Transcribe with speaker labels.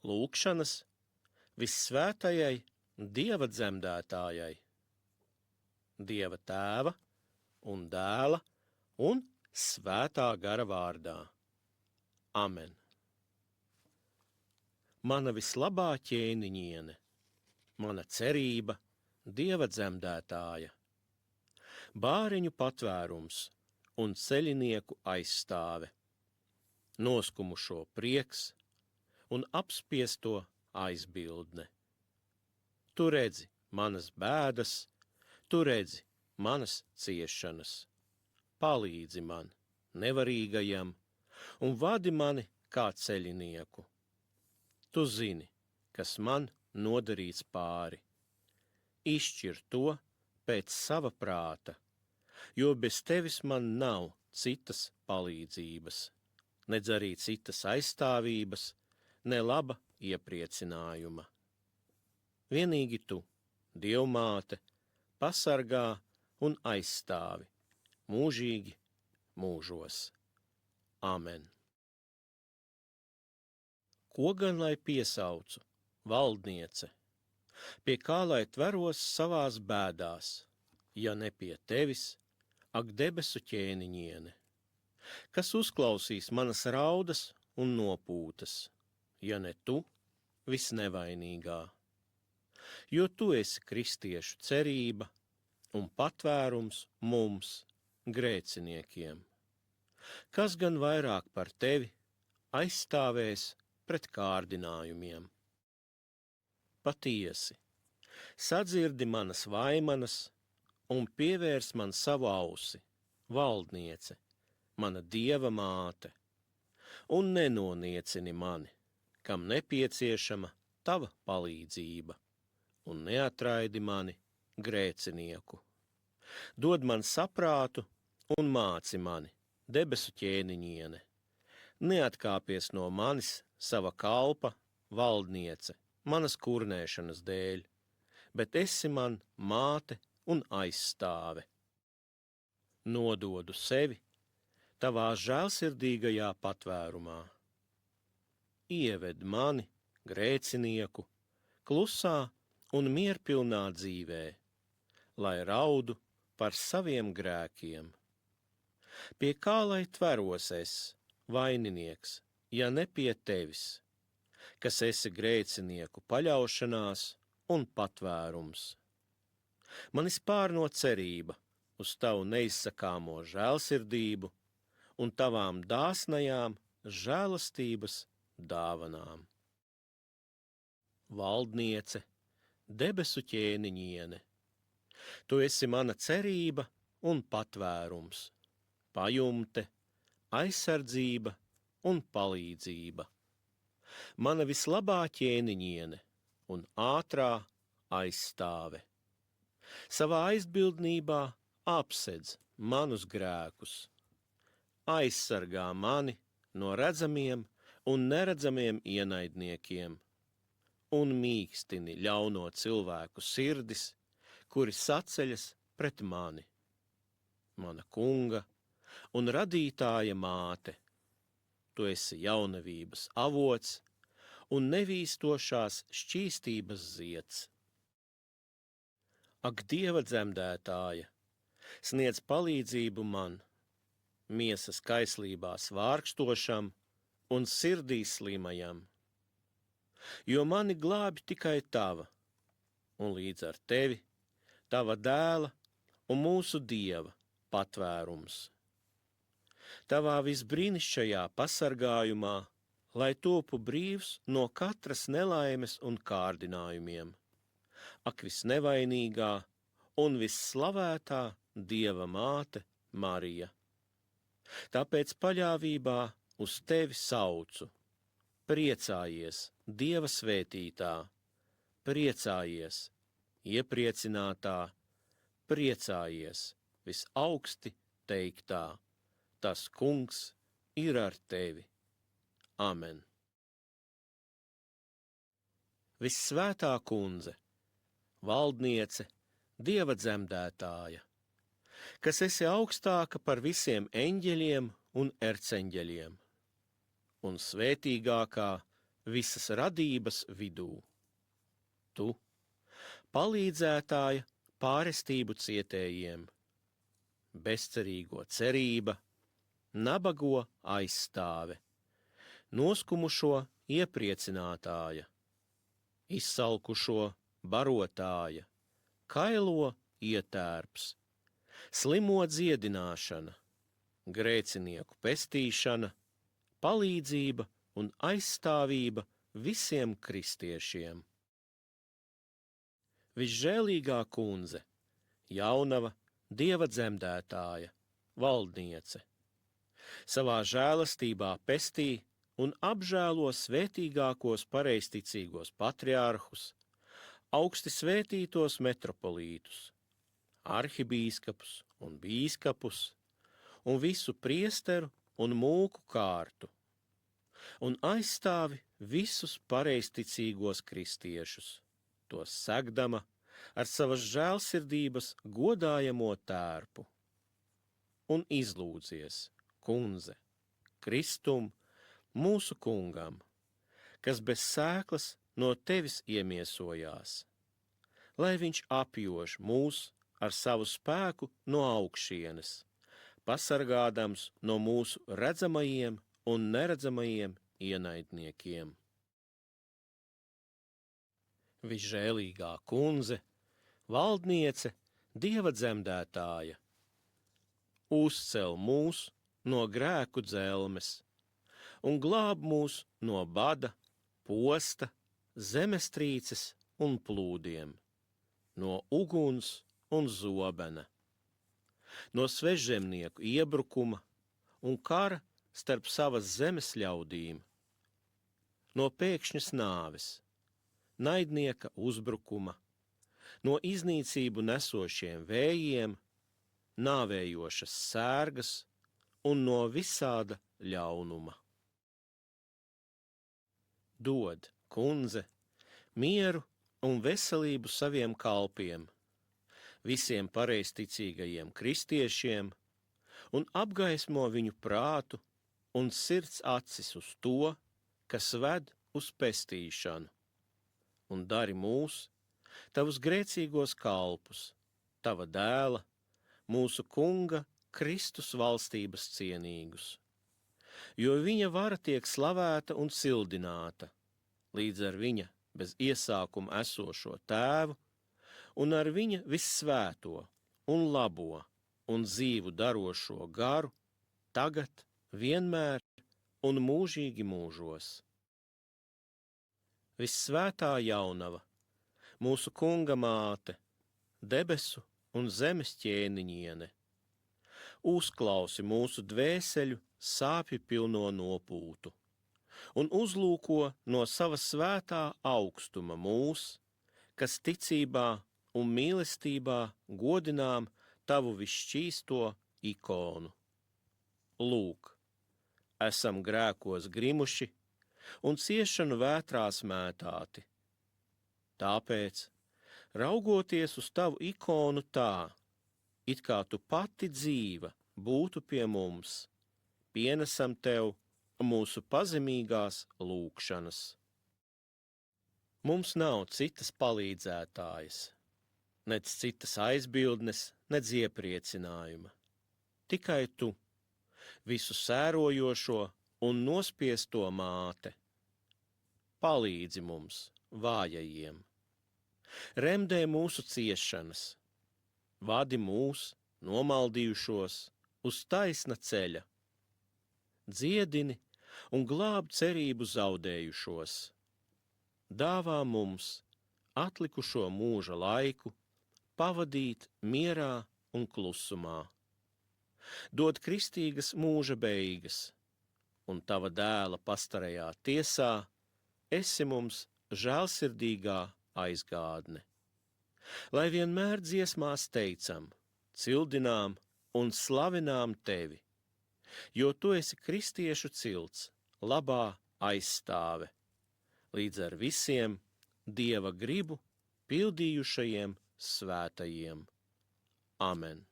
Speaker 1: lūgšanas vissvētajai Dieva dzemdētājai, Dieva Tēva un Dēla un Svētā gara vārdā. Amen. Mana vislabā ķēniņiene, mana cerība, Dieva dzemdētāja, bāriņu patvērums un ceļinieku aizstāve, noskumušo prieks un apspiesto aizbildne. Tu redzi manas bēdas, tu redzi manas ciešanas, palīdzi man, nevarīgajam, un vadi mani kā ceļinieku. Tu zini, kas man nodarīts pāri. Izšķir to pēc sava prāta, jo bez tevis man nav citas palīdzības, nedz arī citas aizstāvības, ne laba iepriecinājuma. Vienīgi tu, Dievmāte, pasargā un aizstāvi mūžīgi mūžos. Amen. Ko gan lai piesaucu, valdniece, pie kā lai tveros savās bēdās, ja ne pie tevis, ak debesu ķēniņiene, kas uzklausīs manas raudas un nopūtas, ja ne tu, visnevainīgā. Jo tu esi kristiešu cerība un patvērums mums, grēciniekiem. Kas gan vairāk par tevi aizstāvēs pret kārdinājumiem? Patiesi, sadzirdi manas vaimanas un pievērs man savu ausi, valdniece, mana Dieva māte, un nenoniecini mani, kam nepieciešama tava palīdzība, un neatraidi mani, grēcinieku. Dod man saprātu un māci mani, debesu ķēniņiene. Neatkāpies no manis sava kalpa, valdniece, manas kurnēšanas dēļ, bet esi man māte un aizstāve. Nododu sevi tavā žēlsirdīgajā patvērumā. Ieved mani, grēcinieku, klusā un mierpilnā dzīvē, lai raudu par saviem grēkiem. Pie kā lai tveros es, vaininieks, ja ne pie tevis, kas esi grēcinieku paļaušanās un patvērums. Mani spārno cerība uz tavu neizsakāmo žēlsirdību un tavām dāsnajām žēlastības dāvanām. Valdniece, debesu ķēniņiene, tu esi mana cerība un patvērums, pajumte, aizsardzība un palīdzība. Mana vislabā ķēniņiene un ātrā aizstāve. Savā aizbildnībā apsedz manus grēkus. Aizsargā mani no redzamiem un neredzamiem ienaidniekiem un mīkstini ļauno cilvēku sirdis, kuri saceļas pret mani. Mana kunga un radītāja māte, tu esi jaunavības avots un nevīstošās šķīstības zieds. Ak, Dieva dzemdētāja, sniedz palīdzību man, miesas kaislībās vārkstošam un sirdī slimajam, jo mani glābi tikai tava, un līdz ar tevi, tava dēla un mūsu Dieva patvērums. Tavā visbrīnišķajā pasargājumā, lai topu brīvs no katras nelaimes un kārdinājumiem, ak visnevainīgā un visslavētā Dieva māte Marija. Tāpēc paļāvībā uz tevi saucu. Priecājies, Dieva svētītā, priecājies, iepriecinātā, priecājies, visaugsti teiktā, tas kungs ir ar tevi. Amen. Vissvētā kundze, valdniece, Dieva dzemdētāja, kas esi augstāka par visiem eņģeļiem un erceņģeļiem, un svētīgākā visas radības vidū. Tu, palīdzētāja pārestību cietējiem, bezcerīgo cerība, nabago aizstāve, noskumušo iepriecinātāja, izsalkušo barotāja, kailo ietērps, slimo dziedināšana, grēcinieku pestīšana, palīdzība un aizstāvība visiem kristiešiem. Visžēlīgā kundze, jaunava Dieva dzemdētāja, valdniece, savā žēlastībā pestī un apžēlo svētīgākos pareizticīgos patriārhus, augsti svētītos metropolītus, arhibīskapus un bīskapus, un visu priesteru un mūku kārtu, un aizstāvi visus pareizticīgos kristiešus, tos segdama ar savas žēlsirdības godājamo tērpu. Un izlūdzies, kundze, Kristum, mūsu kungam, kas bez sēklas no tevis iemiesojās, lai viņš apjož mūs ar savu spēku no augšienes, pasargādams no mūsu redzamajiem un neredzamajiem ienaidniekiem. Visžēlīgā kundze, valdniece, Dieva dzemdētāja, uzcel mūs no grēku dzelmes un glāb mūs no bada, posta, zemestrīces un plūdiem, no uguns un zobena, no svežzemnieku iebrukuma un kara starp savas zemes ļaudīm, no pēkšņas nāves, naidnieka uzbrukuma, no iznīcību nesošiem vējiem, nāvējošas sērgas un no visāda ļaunuma. Dod, kundze, mieru un veselību saviem kalpiem, visiem pareizticīgajiem kristiešiem, un apgaismo viņu prātu un sirds acis uz to, kas ved uz pestīšanu, un dari mūs, tavus grēcīgos kalpus, tava dēla, mūsu kunga Kristus valstības cienīgus, jo viņa vara tiek slavēta un sildināta, līdz ar viņa bez iesākuma esošo tēvu, un ar viņa vissvēto un labo un dzīvu darošo garu, tagad, vienmēr un mūžīgi mūžos. Vissvētā jaunava, mūsu kunga māte, debesu un zemes ķēniņiene, uzklausi mūsu dvēseļu sāpju pilno nopūtu un uzlūko no sava svētā augstuma mūs, kas ticībā un mīlestībā godinām tavu visšķīsto ikonu. Lūk, esam grēkos grimuši un ciešanu vētrās mētāti. Tāpēc, raugoties uz tavu ikonu tā, it kā tu pati dzīva būtu pie mums, pienesam tev mūsu pazemīgās lūgšanas. Mums nav citas palīdzētājas, nec citas aizbildnes, nec iepriecinājuma. Tikai tu, visu sērojošo un nospiesto māte. Palīdzi mums, vājajiem. Remdē mūsu ciešanas. Vadi mūs, nomaldījušos, uz taisna ceļa. Dziedini un glāb cerību zaudējušos. Dāvā mums atlikušo mūža laiku pavadīt mierā un klusumā. Dod kristīgas mūža beigas, un tava dēla pastarajā tiesā esi mums žēlsirdīgā aizgādne. Lai vienmēr dziesmās teicam, cildinām un slavinām tevi, jo tu esi kristiešu cilts, labā aizstāve, līdz ar visiem Dieva gribu pildījušajiem svētajiem. Amen.